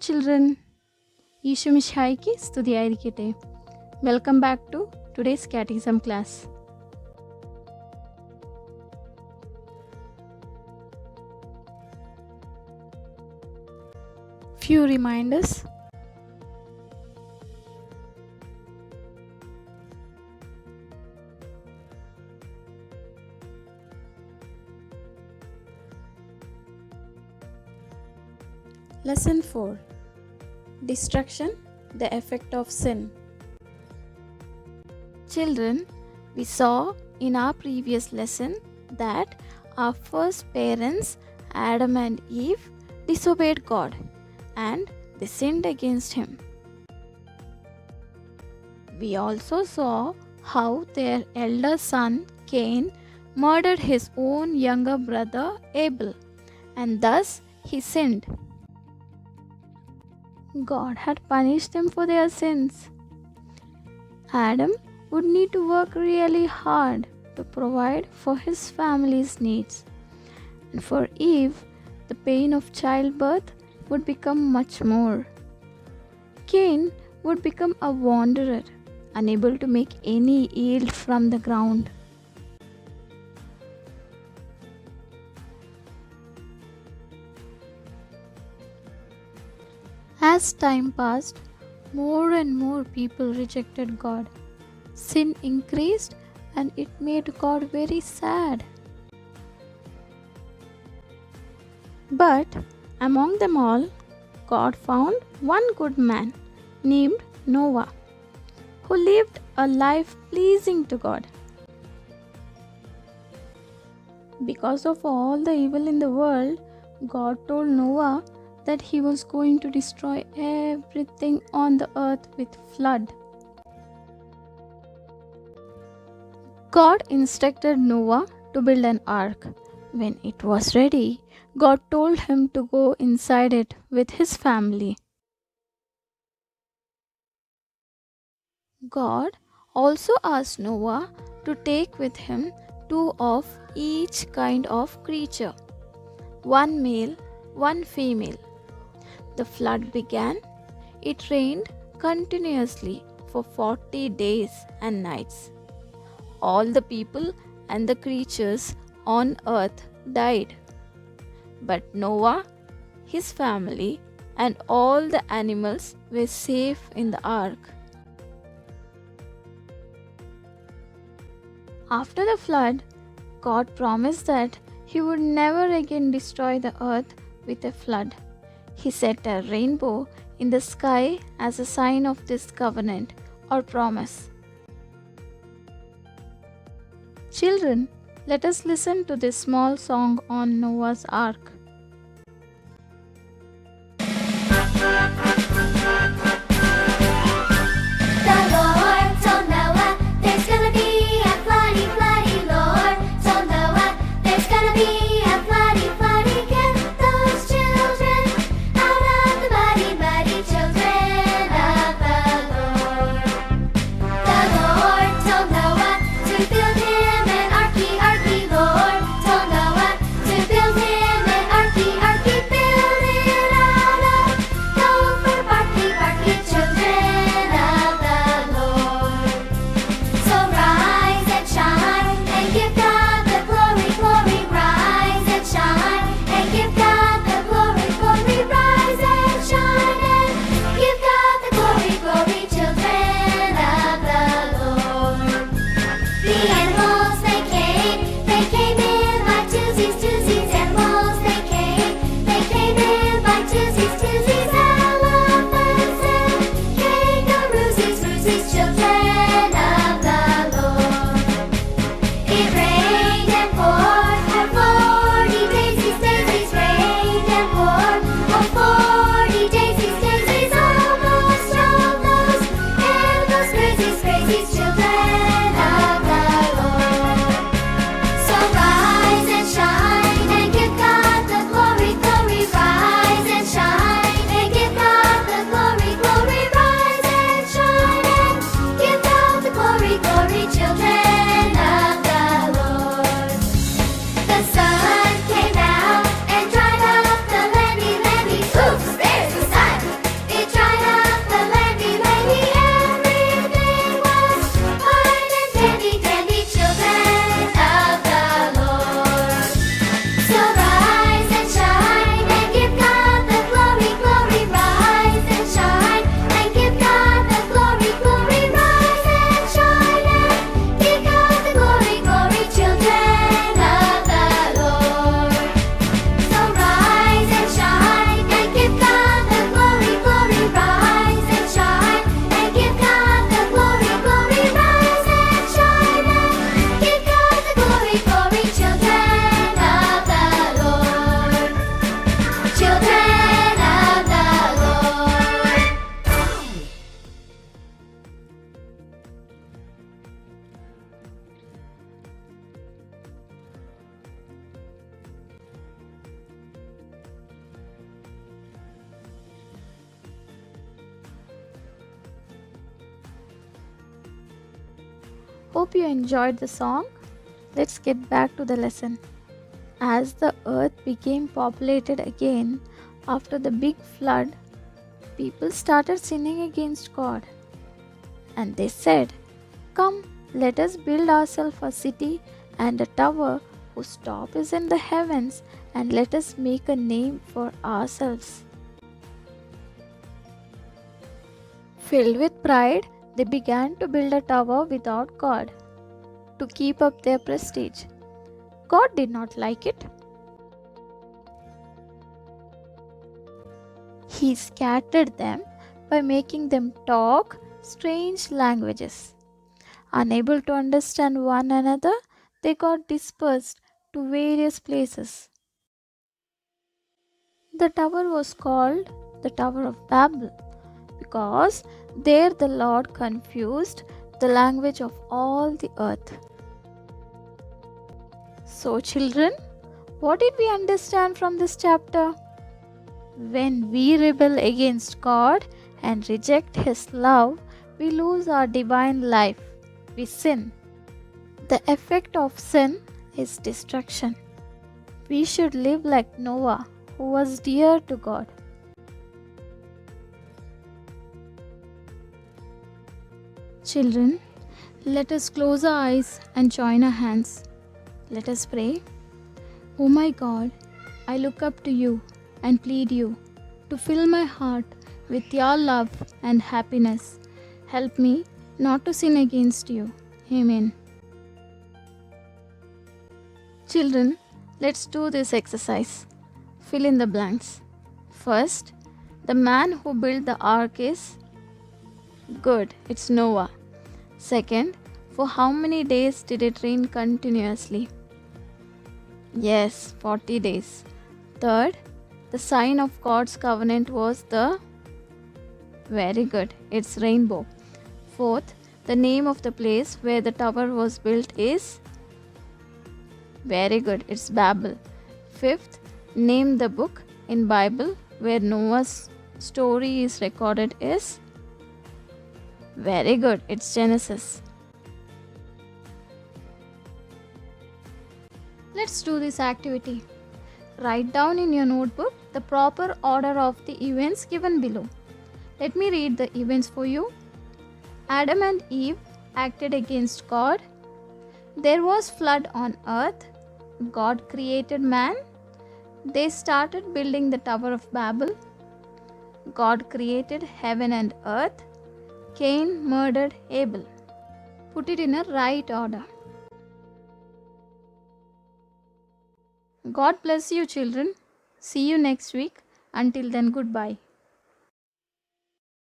children. Eesho മിശിഹായ്ക്ക് സ്തുതിയായിരിക്കട്ടെ. Welcome back to today's catechism class. Few reminders. Lesson 4. Destruction, the effect of sin. Children, we saw in our previous lesson that our first parents, Adam and Eve, disobeyed God and they sinned against Him. We also saw how their elder son, Cain, murdered his own younger brother, Abel, and thus he sinned. God had punished them for their sins. Adam would need to work really hard to provide for his family's needs. And for Eve, the pain of childbirth would become much more. Cain would become a wanderer, unable to make any yield from the ground. As time passed, more and more people rejected God. Sin increased and it made God very sad. But among them all, God found one good man named Noah, who lived a life pleasing to God. Because of all the evil in the world, God told Noah that he was going to destroy everything on the earth with flood. God instructed Noah to build an ark. When it was ready, God told him to go inside it with his family. God also asked Noah to take with him 2 of each kind of creature, 1 male, 1 female. The flood began. It rained continuously for 40 days and nights. All the people and the creatures on earth died. But Noah, his family, and all the animals were safe in the ark. After the flood, God promised that He would never again destroy the earth with a flood. He set a rainbow in the sky as a sign of this covenant or promise. Children, let us listen to this small song on Noah's Ark. The Lord told Noah, there's gonna be a floody, floody. Lord told Noah, there's gonna be a floody, floody. Get those children out of the muddy, muddy children of the Lord. The Lord told Noah to build him an arky, arky. Lord told Noah to build him an Hope you enjoyed the song. Let's get back to the lesson. As the earth became populated again after the big flood, people started sinning against God. And they said, "Come, let us build ourselves a city and a tower whose top is in the heavens, and let us make a name for ourselves." Filled with pride, they began to build a tower without God to keep up their prestige. God did not like it. He scattered them by making them talk strange languages. Unable to understand one another, they got dispersed to various places. The tower was called the Tower of Babel because there the Lord confused the language of all the earth. So, children, what did we understand from this chapter? When we rebel against God and reject His love, we lose our divine life. We sin. The effect of sin is destruction. We should live like Noah, who was dear to God. Children, let us close our eyes and join our hands. Let us pray. Oh my God, I look up to you and plead you to fill my heart with your love and happiness. Help me not to sin against you. Amen. Children, let's do this exercise. Fill in the blanks. First, the man who built the ark is good. It's Noah. Second, for how many days did it rain continuously? Yes, 40 days. Third, the sign of God's covenant was the very good. It's rainbow. Fourth, the name of the place where the tower was built is very good. It's Babel. Fifth, name the book in Bible where Noah's story is recorded is very good. It's Genesis. Let's do this activity. Write down in your notebook the proper order of the events given below. Let me read the events for you. Adam and Eve acted against God. There was flood on earth. God created man. They started building the Tower of Babel. God created heaven and earth. Cain murdered Abel. Put it in a right order. God bless you, children. See you next week. Until then, goodbye.